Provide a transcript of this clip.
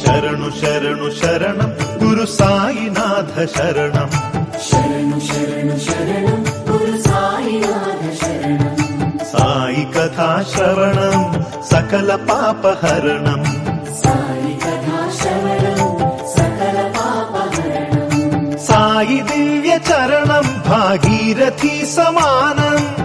శరణు శరణు శరణం గురు సాయినాథ శరణం. శరణు శరణు శరణం గురు సాయినాథ శరణం. సాయి కథా శ్రవణం సకల పాపహరణం. సాయి కథా శ్రవణం సకల పాపహరణం. సాయి దివ్య చరణం భాగీరథీ సమానం.